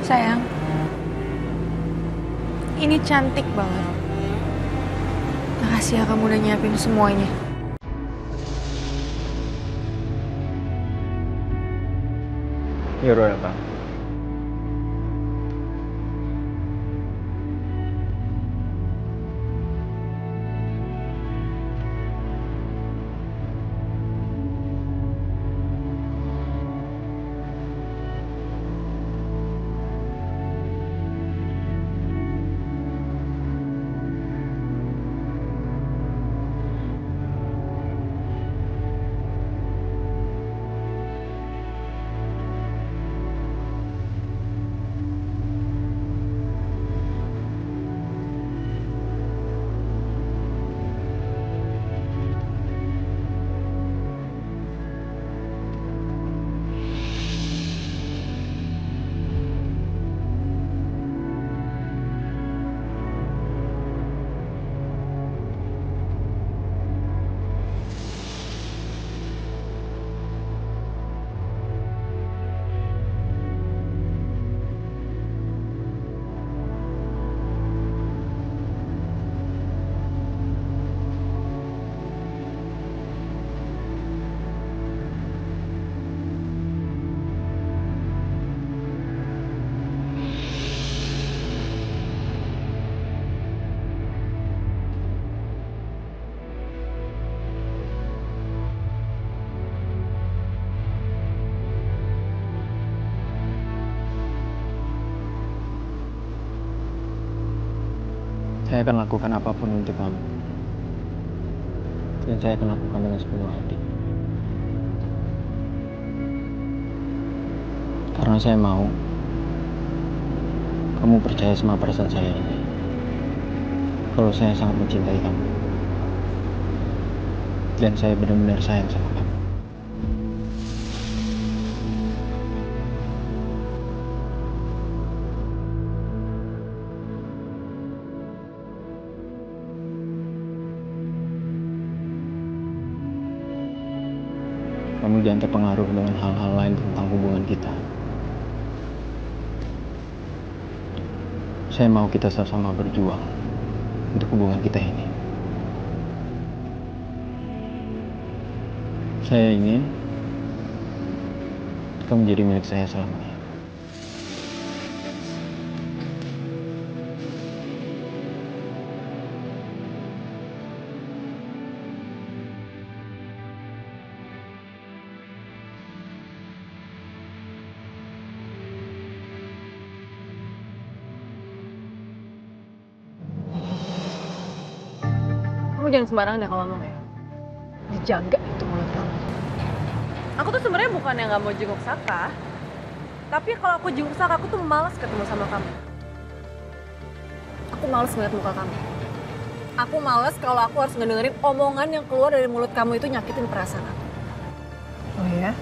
Sayang, ini cantik banget. Makasih ya kamu udah nyiapin semuanya. You're welcome. Saya akan lakukan apapun untuk kamu. Dan saya akan lakukan dengan sepenuh hati. Karena saya mau kamu percaya sama perasaan saya ini. Kalau saya sangat mencintai kamu. Dan saya benar-benar sayang sama kamu. Kamu jangan terpengaruh dengan hal-hal lain tentang hubungan kita. Saya mau kita sama-sama berjuang untuk hubungan kita ini. Saya ingin kamu menjadi milik saya selamanya. Kamu jangan sembarangan deh kalau ngomong ya. Dijaga itu mulut kamu. Aku tuh sebenarnya bukan yang nggak mau jenguk Saka, tapi kalau aku jenguk Saka, aku tuh malas ketemu sama kamu. Aku malas ngeliat muka kamu. Aku malas kalau aku harus ngedengerin omongan yang keluar dari mulut kamu itu nyakitin perasaan aku. Oh ya?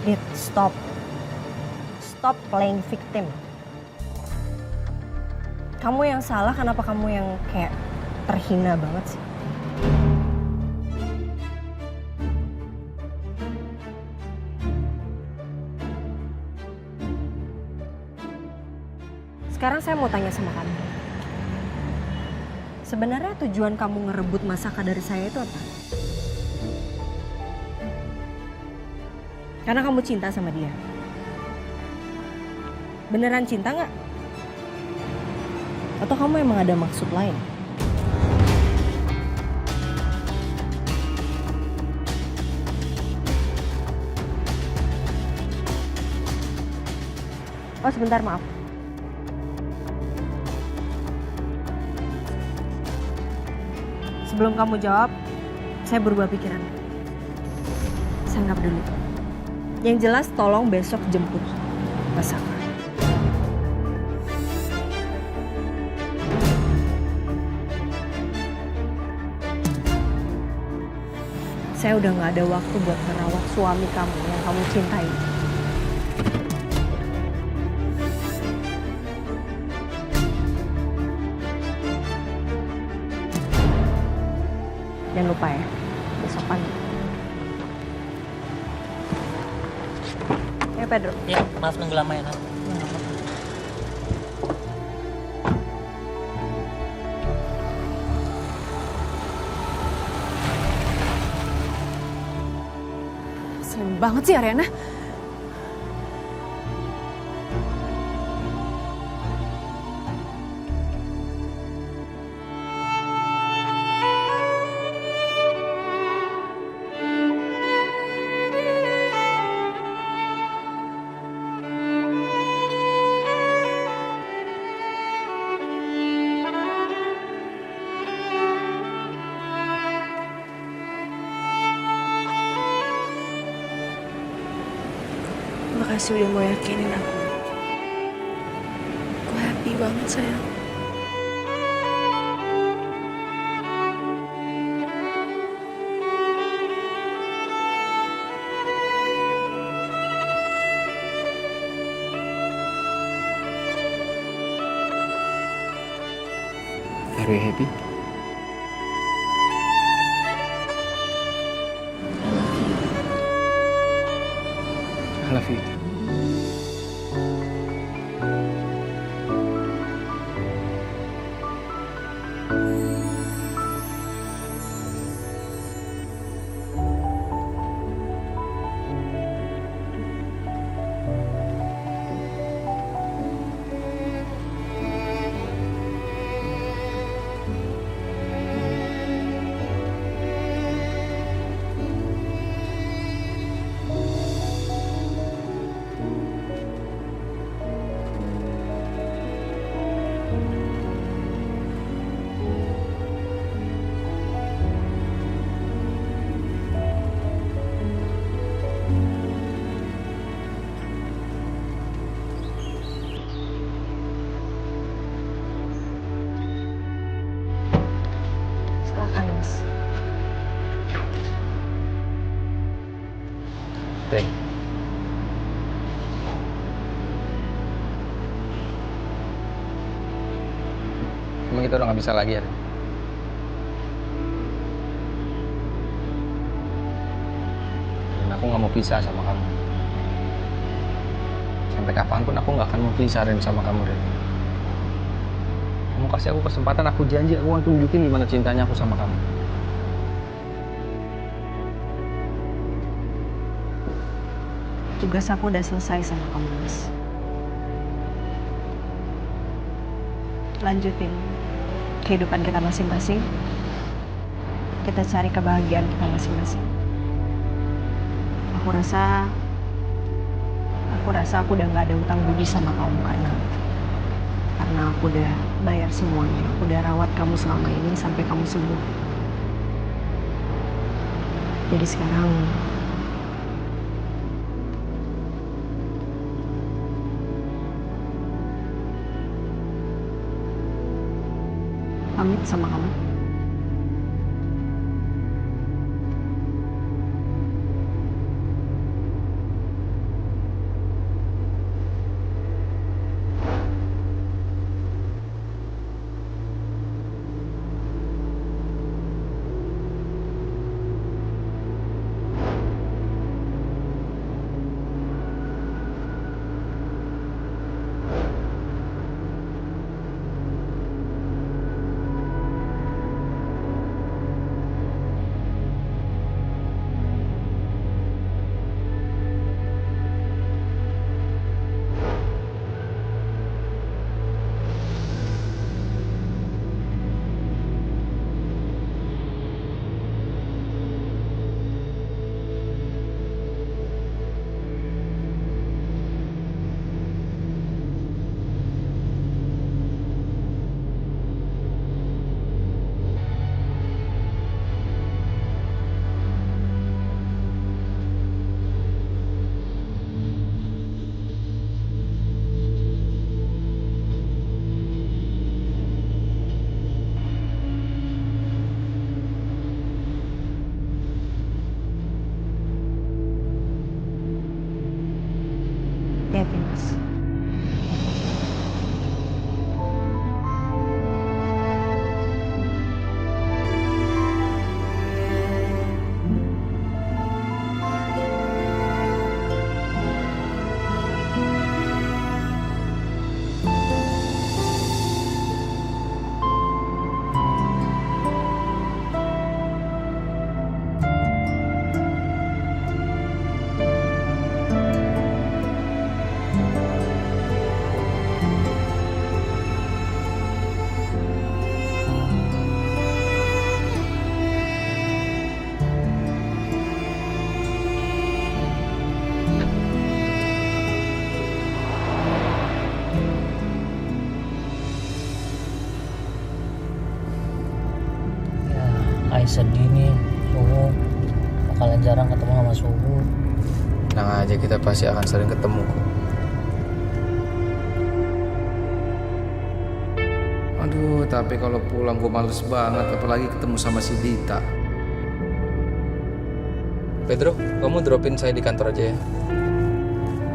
Dit, stop. Stop playing victim. Kamu yang salah, kenapa kamu yang kayak terhina banget sih? Sekarang saya mau tanya sama kamu. Sebenarnya tujuan kamu ngerebut Masaka dari saya itu apa? Karena kamu cinta sama dia. Beneran cinta nggak? Atau kamu emang ada maksud lain? Oh sebentar, maaf. Sebelum kamu jawab, saya berubah pikiran. Saya nggak peduli. Yang jelas tolong besok jemput Masaka. Saya udah gak ada waktu buat merawat suami kamu yang kamu cintai. Jangan lupa ya, besok pagi. Pedro. Ya, maaf nunggu lama ya, Nat. Sering banget sih Ariana. Makasih udah mau yakinin aku. Aku happy banget sayang. Are you happy? I love you. Teng. Emang kita udah gak bisa lagi ya? Dan aku gak mau pisah sama kamu. Sampai kapanpun aku gak akan mau pisah Ren sama kamu, Ren. Kamu kasih aku kesempatan, aku janji aku akan tunjukin gimana cintanya aku sama kamu. Tugas aku udah selesai sama kamu, Mas. Lanjutin kehidupan kita masing-masing. Kita cari kebahagiaan kita masing-masing. Aku rasa aku udah nggak ada utang budi sama kamu karena aku udah bayar semuanya. Aku udah rawat kamu selama ini sampai kamu sembuh. Jadi sekarang pamit sama kamu. Hati-hati, Mas. sedih nih, Suhu. Bakalan jarang ketemu sama Suhu. Tenang aja, kita pasti akan sering ketemu kok. Aduh, tapi kalau pulang gue males banget, apalagi ketemu sama si Dita. Pedro, kamu dropin saya di kantor aja ya.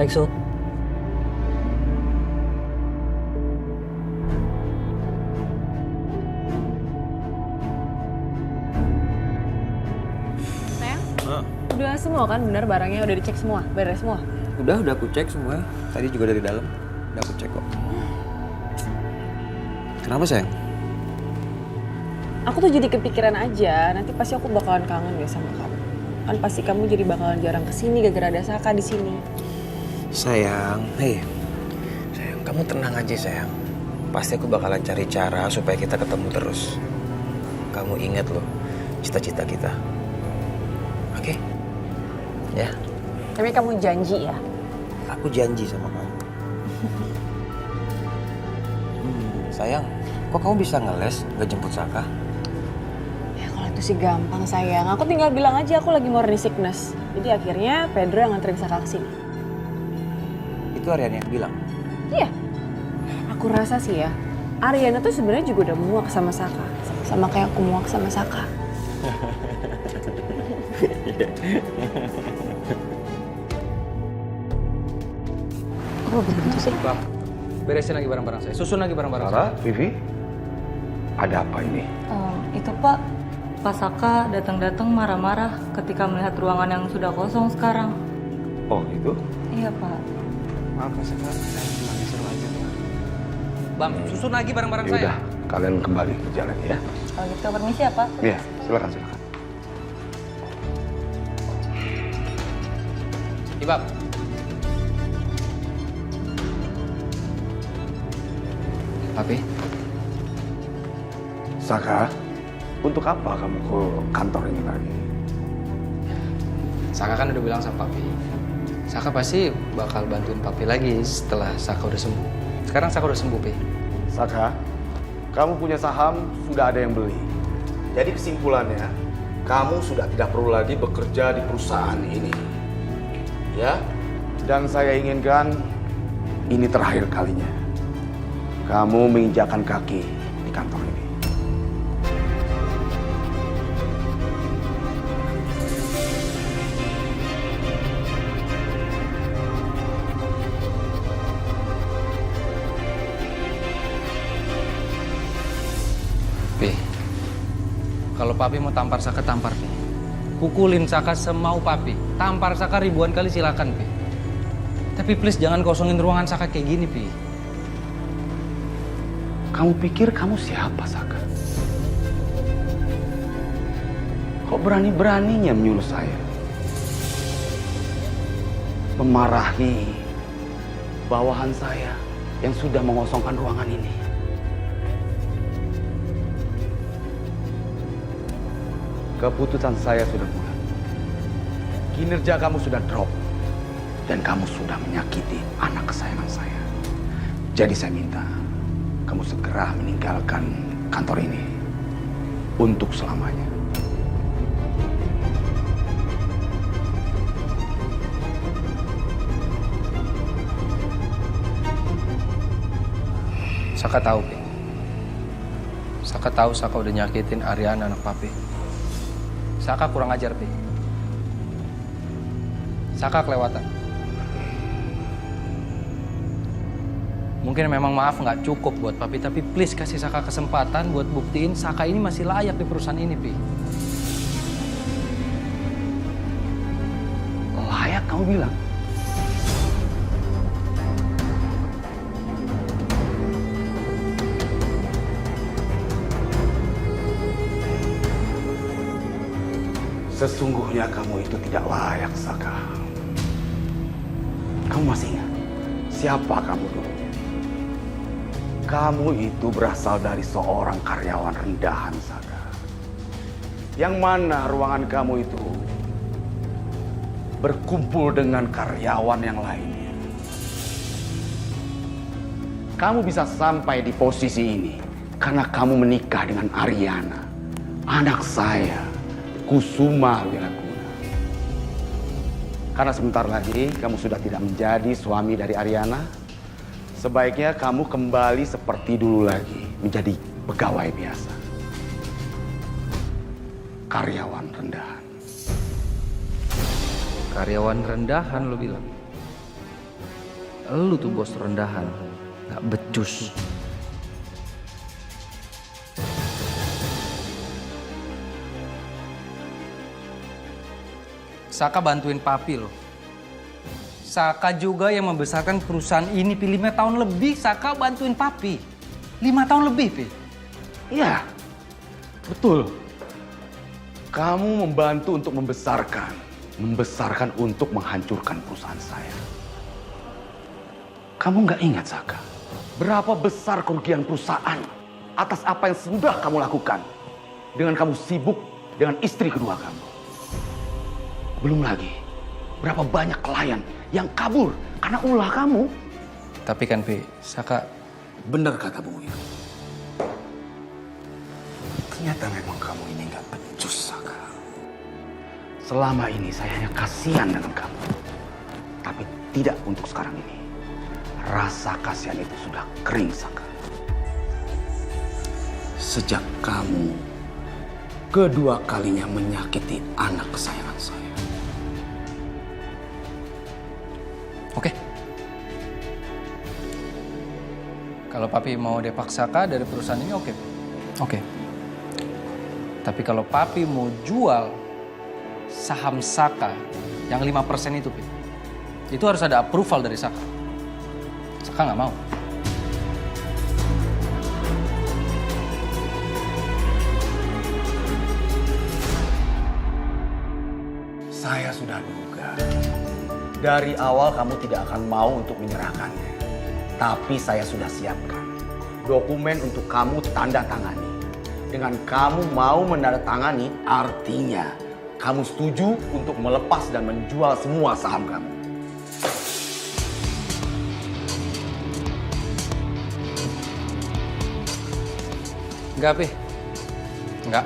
Baik, Su. Udah semua kan bener barangnya udah dicek semua, beres semua. Udah aku cek semua. Tadi juga dari dalam. Udah aku cek kok. Kenapa sayang? Aku tuh jadi kepikiran aja, nanti pasti aku bakalan kangen deh sama kamu. Kan pasti kamu jadi bakalan jarang kesini gara-gara ada Saka di sini. Sayang, sayang, kamu tenang aja sayang. Pasti aku bakalan cari cara supaya kita ketemu terus. Kamu ingat loh, cita-cita kita. Oke? Ya. Tapi kamu janji ya? Aku janji sama kamu. Sayang, kok kamu bisa ngeles nggak jemput Saka? Ya kalau itu sih gampang sayang. Aku tinggal bilang aja aku lagi morning sickness. Jadi akhirnya Pedro yang nganterin Saka ke sini. Itu Aryana yang bilang. Iya. Aku rasa sih ya, Aryana tuh sebenarnya juga udah muak sama Saka. Sama kayak aku muak sama Saka. Kok begitu sih? Bang, beresin lagi barang-barang saya. Susun lagi barang-barang saya. Sarah, Vivi, ada apa ini? Itu Pak, Pak Saka datang-datang marah-marah ketika melihat ruangan yang sudah kosong sekarang. Oh gitu? Iya Pak. Maaf Mas Eka, saya lagi seru aja. Bang, susun lagi barang-barang Ya saya. udah, kalian kembali ke jalan ya. Kalau gitu permisi ya Pak. Iya, silakan. Ibab. Papi, Saka, untuk apa kamu ke kantor ini lagi? Saka kan udah bilang sama Papi. Saka pasti bakal bantuin Papi lagi setelah Saka udah sembuh. Sekarang Saka udah sembuh, Pi. Saka, kamu punya saham, sudah ada yang beli. Jadi kesimpulannya, kamu sudah tidak perlu lagi bekerja di perusahaan ini. Ya? Dan saya inginkan ini terakhir kalinya. Kamu menginjakkan kaki di kantor ini. Pi, kalau Papi mau tampar Saka, tampar, Pi. Pukulin Saka semau Papi. Tampar Saka ribuan kali silakan, Pi. Tapi please jangan kosongin ruangan Saka kayak gini, Pi. Kamu pikir kamu siapa, Saka? Kok berani-beraninya menyuruh saya? Memarahi bawahan saya yang sudah mengosongkan ruangan ini. Keputusan saya sudah bulat. Kinerja kamu sudah drop. Dan kamu sudah menyakiti anak kesayangan saya. Jadi saya minta kamu segera meninggalkan kantor ini untuk selamanya. Saka tahu, Pi. Saka tahu Saka udah nyakitin Aryana anak Papi. Saka kurang ajar, Pi. Saka kelewatan. Mungkin memang maaf nggak cukup buat Papi, tapi please kasih Saka kesempatan buat buktiin Saka ini masih layak di perusahaan ini, Pi. Layak kamu bilang? Sesungguhnya kamu itu tidak layak, Saka. Kamu masih ingat siapa kamu dulu? Kamu itu berasal dari seorang karyawan rendahan, Saka. Yang mana ruangan kamu itu berkumpul dengan karyawan yang lainnya. Kamu bisa sampai di posisi ini karena kamu menikah dengan Aryana, anak saya, Kusuma Wiraguna. Karena sebentar lagi kamu sudah tidak menjadi suami dari Ariana, sebaiknya kamu kembali seperti dulu lagi, menjadi pegawai biasa. Karyawan rendahan. Karyawan rendahan lo bilang. Lu tuh bos rendahan, gak becus. Saka bantuin papi loh. Saka juga yang membesarkan perusahaan ini, Pi. 5 tahun lebih Saka bantuin papi. 5 tahun lebih, Pi. Iya, betul. Kamu membantu untuk membesarkan untuk menghancurkan perusahaan saya. Kamu nggak ingat, Saka, berapa besar kerugian perusahaan atas apa yang sudah kamu lakukan dengan kamu sibuk dengan istri kedua kamu. Belum lagi berapa banyak klien yang kabur karena ulah kamu. Tapi kan, Pi, Saka... Benar kata Bu Wira. Ternyata memang kamu ini nggak becus, Saka. Selama ini saya hanya kasihan dengan kamu. Tapi tidak untuk sekarang ini. Rasa kasihan itu sudah kering, Saka. Sejak kamu kedua kalinya menyakiti anak kesayangan saya. Oke. Kalau papi mau depak Saka dari perusahaan ini, oke. Oke. Tapi kalau papi mau jual saham Saka yang 5% itu, Pi, itu harus ada approval dari Saka. Saka nggak mau. Saya sudah duga. Dari awal kamu tidak akan mau untuk menyerahkannya. Tapi saya sudah siapkan dokumen untuk kamu tanda tangani. Dengan kamu mau menandatangani, artinya kamu setuju untuk melepas dan menjual semua saham kamu. Enggak, Pi. Enggak.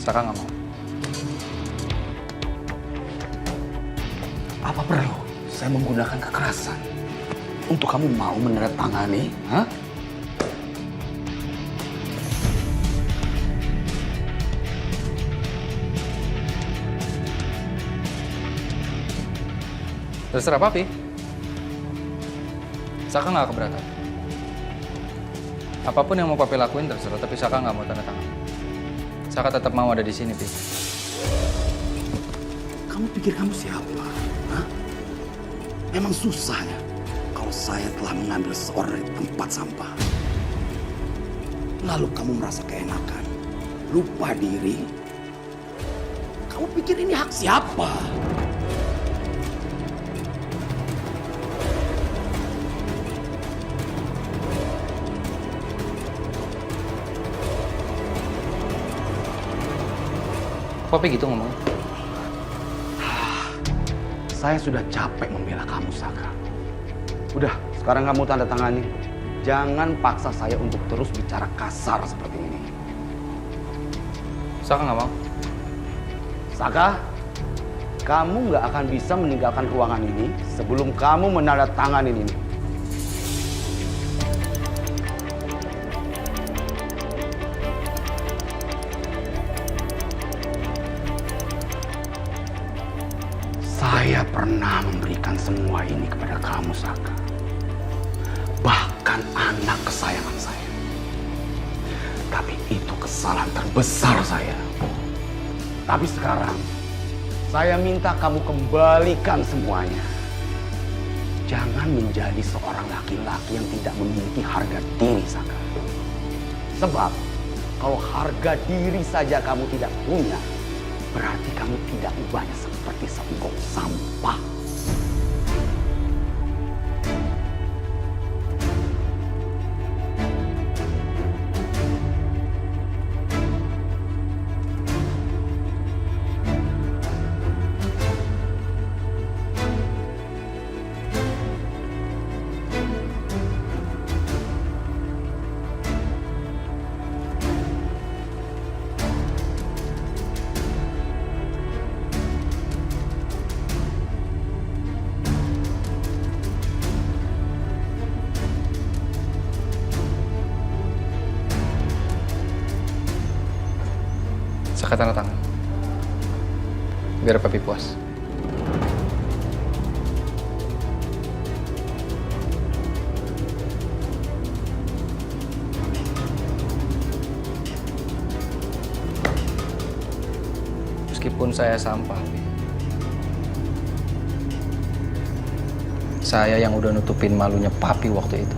Saka nggak mau. Apa perlu saya menggunakan kekerasan untuk kamu mau menandatangani? Hah? Terserah papi. Saka nggak keberatan. Apapun yang mau papi lakuin terserah, tapi Saka nggak mau tanda tangan. Saka tetap mau ada di sini, Pi. Kamu pikir kamu siapa? Hah? Memang susah ya kalau saya telah mengambil seorang dari tempat sampah. Lalu kamu merasa keenakan, lupa diri. Kamu pikir ini hak siapa? Papi gitu ngomong. Saya sudah capek membela kamu, Saka. Udah, sekarang kamu tanda tangani. Jangan paksa saya untuk terus bicara kasar seperti ini. Saka nggak mau. Saka, kamu nggak akan bisa meninggalkan ruangan ini sebelum kamu menandatangani ini. Saya pernah memberikan semua ini kepada kamu, Saka. Bahkan anak kesayangan saya. Tapi itu kesalahan terbesar saya. Tapi sekarang, saya minta kamu kembalikan semuanya. Jangan menjadi seorang laki-laki yang tidak memiliki harga diri, Saka. Sebab, kalau harga diri saja kamu tidak punya, berarti kamu tidak ubahnya seperti seonggok sampah. Saka tanda tangan. Biar papi puas. Meskipun saya sampah, Pi. Saya yang udah nutupin malunya papi waktu itu.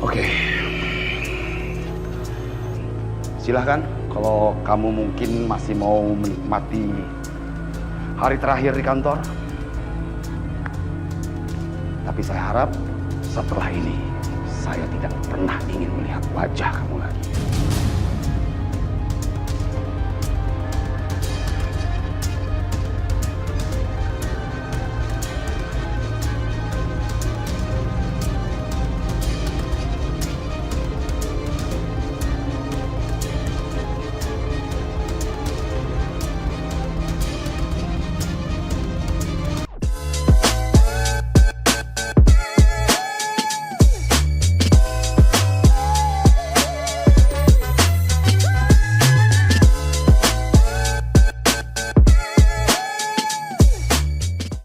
Oke. Silahkan kalau kamu mungkin masih mau menikmati hari terakhir di kantor. Tapi saya harap setelah ini saya tidak pernah ingin melihat wajah kamu lagi.